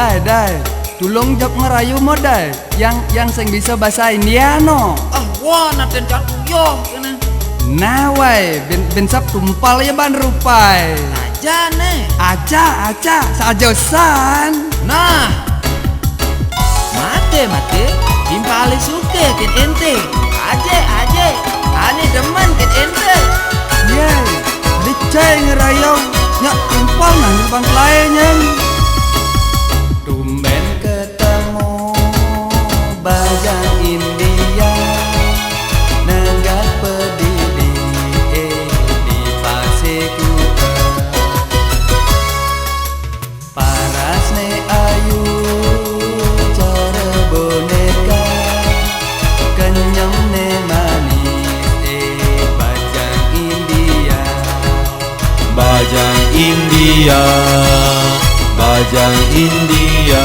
Dai, tolong jawab ngerayu mo dai. Yang sing bisa bahasa India no. Wah naten jago yo kena. Nah wai, ben sap tumpal ya ban rupai. Aja nih. Aca, sajosan. Nah, mate, timpali suke ken ente. Aje, ane demen ken ente. Yeay, dicai ngerayu. Nyak tumpal nah bang lainnya. Tumben ketemu Bajang India. Nenggak pedidi di Pasikuta. Paras ne ayu cara boneka. Kenyang ne manis Bajang India. Bajang India, Bajang India.